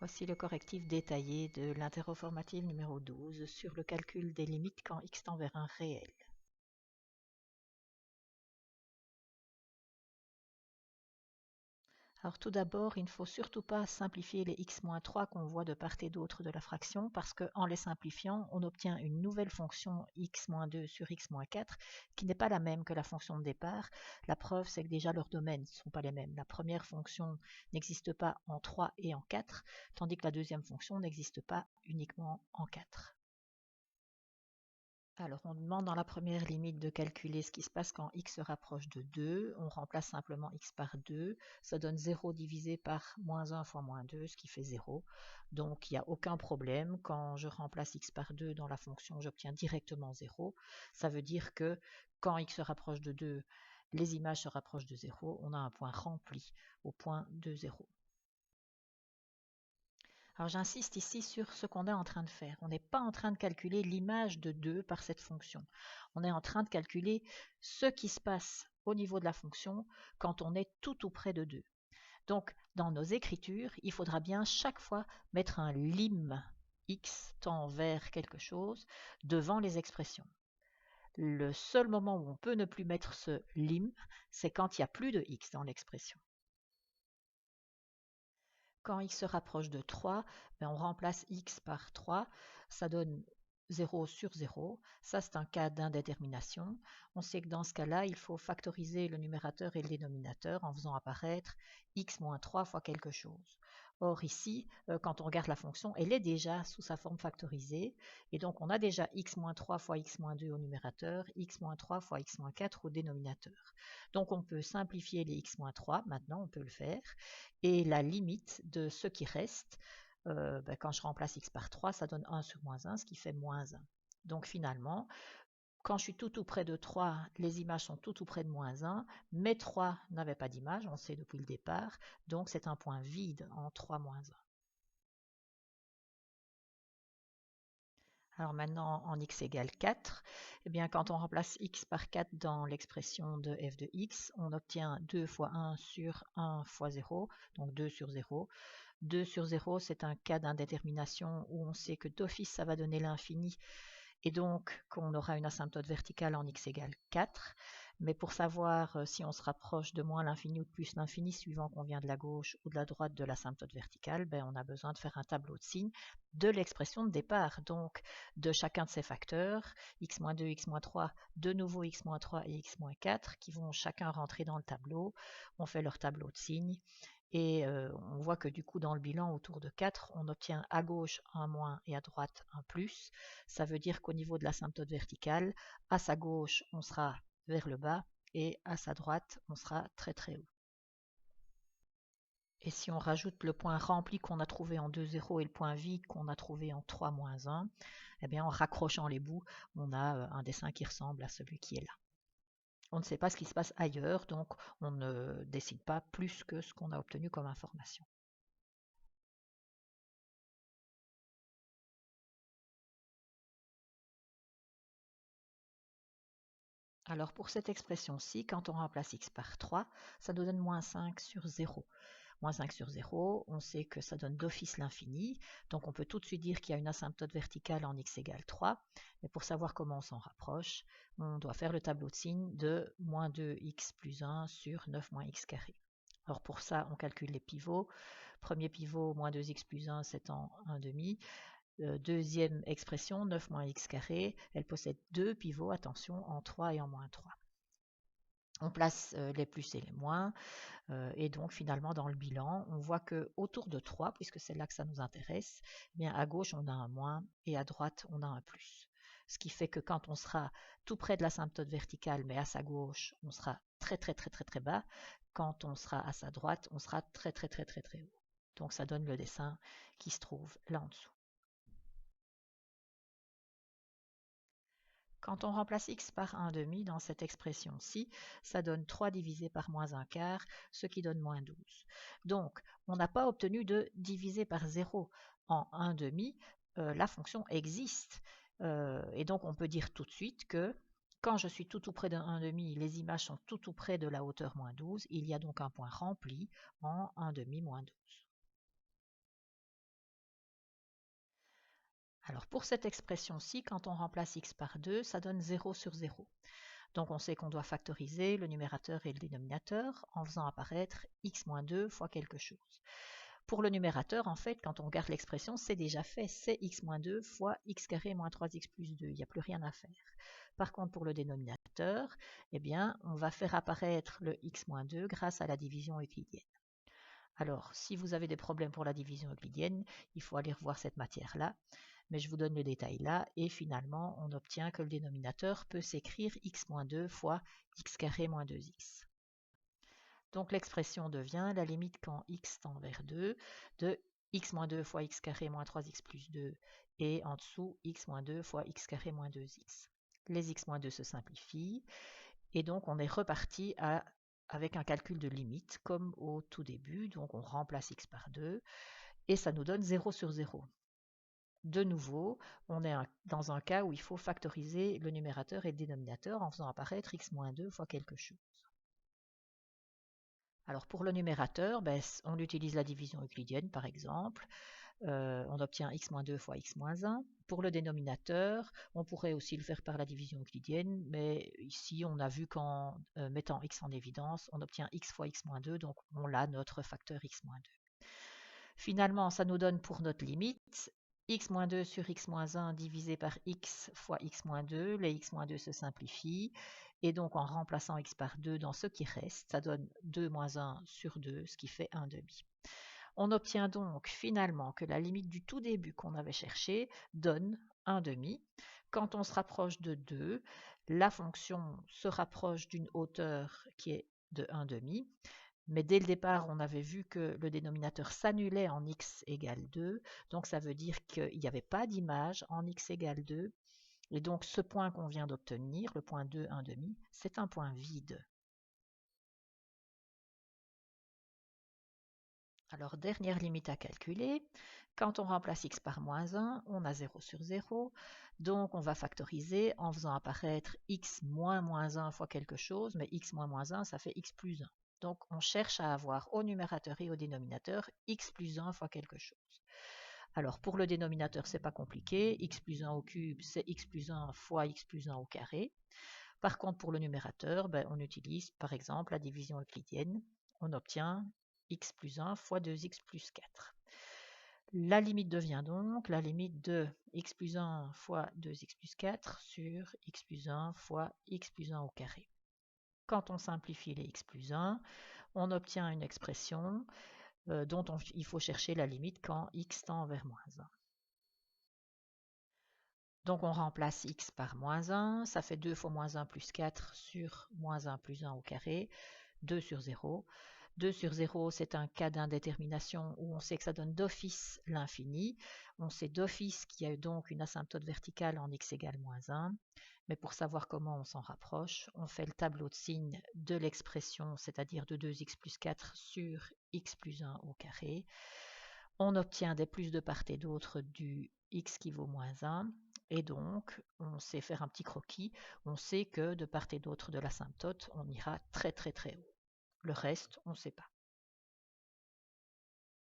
Voici le correctif détaillé de l'interro formative numéro 12 sur le calcul des limites quand x tend vers un réel. Alors tout d'abord, il ne faut surtout pas simplifier les x-3 qu'on voit de part et d'autre de la fraction parce qu'en les simplifiant, on obtient une nouvelle fonction x-2 sur x-4 qui n'est pas la même que la fonction de départ. La preuve, c'est que déjà leurs domaines ne sont pas les mêmes. La première fonction n'existe pas en 3 et en 4, tandis que la deuxième fonction n'existe pas uniquement en 4. Alors, on demande dans la première limite de calculer ce qui se passe quand x se rapproche de 2. On remplace simplement x par 2. Ça donne 0 divisé par moins 1 fois moins 2, ce qui fait 0. Donc, il n'y a aucun problème. Quand je remplace x par 2 dans la fonction, j'obtiens directement 0. Ça veut dire que quand x se rapproche de 2, les images se rapprochent de 0. On a un point rempli au point de 0. Alors j'insiste ici sur ce qu'on est en train de faire. On n'est pas en train de calculer l'image de 2 par cette fonction. On est en train de calculer ce qui se passe au niveau de la fonction quand on est tout près de 2. Donc dans nos écritures, il faudra bien chaque fois mettre un lim x tend vers quelque chose devant les expressions. Le seul moment où on peut ne plus mettre ce lim, c'est quand il n'y a plus de x dans l'expression. Quand x se rapproche de 3, on remplace x par 3, ça donne 0 sur 0. Ça, c'est un cas d'indétermination. On sait que dans ce cas-là, il faut factoriser le numérateur et le dénominateur en faisant apparaître x moins 3 fois quelque chose. Or ici, quand on regarde la fonction, elle est déjà sous sa forme factorisée. Et donc, on a déjà x moins 3 fois x moins 2 au numérateur, x moins 3 fois x moins 4 au dénominateur. Donc, on peut simplifier les x moins 3. Maintenant, on peut le faire. Et la limite de ce qui reste, quand je remplace x par 3, ça donne 1 sur moins 1, ce qui fait moins 1. Donc finalement, quand je suis tout près de 3, les images sont tout près de moins 1, mais 3 n'avait pas d'image, on sait depuis le départ, donc c'est un point vide en 3 moins 1. Alors maintenant, en x égale 4, eh bien, quand on remplace x par 4 dans l'expression de f de x, on obtient 2 fois 1 sur 1 fois 0, donc 2 sur 0. 2 sur 0, c'est un cas d'indétermination où on sait que d'office, ça va donner l'infini et donc qu'on aura une asymptote verticale en x égale 4. Mais pour savoir si on se rapproche de moins l'infini ou de plus l'infini, suivant qu'on vient de la gauche ou de la droite de l'asymptote verticale, on a besoin de faire un tableau de signes de l'expression de départ, donc de chacun de ces facteurs, x-2, x-3, de nouveau x-3 et x-4, qui vont chacun rentrer dans le tableau. On fait leur tableau de signes et on voit que du coup dans le bilan autour de 4, on obtient à gauche un moins et à droite un plus. Ça veut dire qu'au niveau de l'asymptote verticale, à sa gauche on sera vers le bas et à sa droite on sera très haut. Et si on rajoute le point rempli qu'on a trouvé en 2,0 et le point vide qu'on a trouvé en 3 moins 1, eh bien en raccrochant les bouts, on a un dessin qui ressemble à celui qui est là. On ne sait pas ce qui se passe ailleurs, donc on ne décide pas plus que ce qu'on a obtenu comme information. Alors pour cette expression-ci, quand on remplace x par 3, ça nous donne moins 5 sur 0. Moins 5 sur 0, on sait que ça donne d'office l'infini, donc on peut tout de suite dire qu'il y a une asymptote verticale en x égale 3, mais pour savoir comment on s'en rapproche, on doit faire le tableau de signes de moins 2x plus 1 sur 9 moins x carré. Alors pour ça, on calcule les pivots. Premier pivot, moins 2x plus 1, c'est en 1 demi. Deuxième expression, 9 moins x carré, elle possède deux pivots, attention, en 3 et en moins 3. On place les plus et les moins, et donc finalement dans le bilan, on voit que autour de 3, puisque c'est là que ça nous intéresse, eh bien à gauche on a un moins et à droite on a un plus. Ce qui fait que quand on sera tout près de l'asymptote verticale, mais à sa gauche, on sera très bas. Quand on sera à sa droite, on sera très haut. Donc ça donne le dessin qui se trouve là en dessous. Quand on remplace x par 1 demi dans cette expression-ci, ça donne 3 divisé par moins 1 quart, ce qui donne moins 12. Donc, on n'a pas obtenu de diviser par 0. En 1 demi, la fonction existe. Et donc, on peut dire tout de suite que quand je suis tout près d'un 1 demi, les images sont tout près de la hauteur moins 12. Il y a donc un point rempli en 1 demi moins 12. Alors pour cette expression-ci, quand on remplace x par 2, ça donne 0 sur 0. Donc on sait qu'on doit factoriser le numérateur et le dénominateur en faisant apparaître x moins 2 fois quelque chose. Pour le numérateur, en fait, quand on regarde l'expression, c'est déjà fait. C'est x moins 2 fois x carré moins 3x plus 2. Il n'y a plus rien à faire. Par contre, pour le dénominateur, eh bien, on va faire apparaître le x moins 2 grâce à la division euclidienne. Alors, si vous avez des problèmes pour la division euclidienne, il faut aller revoir cette matière-là. Mais je vous donne le détail là, et finalement, on obtient que le dénominateur peut s'écrire x moins 2 fois x carré moins 2x. Donc l'expression devient la limite quand x tend vers 2 de x moins 2 fois x carré moins 3x plus 2 et en dessous x moins 2 fois x carré moins 2x. Les x moins 2 se simplifient et donc on est reparti avec un calcul de limite comme au tout début. Donc on remplace x par 2 et ça nous donne 0 sur 0. De nouveau, on est dans un cas où il faut factoriser le numérateur et le dénominateur en faisant apparaître x moins 2 fois quelque chose. Alors pour le numérateur, on utilise la division euclidienne par exemple. On obtient x moins 2 fois x moins 1. Pour le dénominateur, on pourrait aussi le faire par la division euclidienne, mais ici on a vu qu'en mettant x en évidence, on obtient x fois x moins 2, donc on a notre facteur x moins 2. Finalement, ça nous donne pour notre limite x moins 2 sur x moins 1 divisé par x fois x moins 2. Les x moins 2 se simplifient. Et donc, en remplaçant x par 2 dans ce qui reste, ça donne 2 moins 1 sur 2, ce qui fait 1 demi. On obtient donc finalement que la limite du tout début qu'on avait cherché donne 1 demi. Quand on se rapproche de 2, la fonction se rapproche d'une hauteur qui est de 1 demi. Mais dès le départ, on avait vu que le dénominateur s'annulait en x égale 2. Donc ça veut dire qu'il n'y avait pas d'image en x égale 2. Et donc ce point qu'on vient d'obtenir, le point 2, 1 demi, c'est un point vide. Alors dernière limite à calculer, quand on remplace x par moins 1, on a 0 sur 0. Donc on va factoriser en faisant apparaître x moins moins 1 fois quelque chose, mais x moins moins 1, ça fait x plus 1. Donc on cherche à avoir au numérateur et au dénominateur x plus 1 fois quelque chose. Alors pour le dénominateur, c'est pas compliqué. X plus 1 au cube, c'est x plus 1 fois x plus 1 au carré. Par contre, pour le numérateur, on utilise par exemple la division euclidienne. On obtient x plus 1 fois 2x plus 4. La limite devient donc la limite de x plus 1 fois 2x plus 4 sur x plus 1 fois x plus 1 au carré. Quand on simplifie les x plus 1, on obtient une expression dont il faut chercher la limite quand x tend vers moins 1. Donc on remplace x par moins 1, ça fait 2 fois moins 1 plus 4 sur moins 1 plus 1 au carré, 2 sur 0. 2 sur 0, c'est un cas d'indétermination où on sait que ça donne d'office l'infini. On sait d'office qu'il y a donc une asymptote verticale en x égale moins 1. Mais pour savoir comment on s'en rapproche, on fait le tableau de signes de l'expression, c'est-à-dire de 2x plus 4 sur x plus 1 au carré. On obtient des plus de part et d'autre du x qui vaut moins 1. Et donc, on sait faire un petit croquis. On sait que de part et d'autre de l'asymptote, on ira très très très haut. Le reste, on ne sait pas.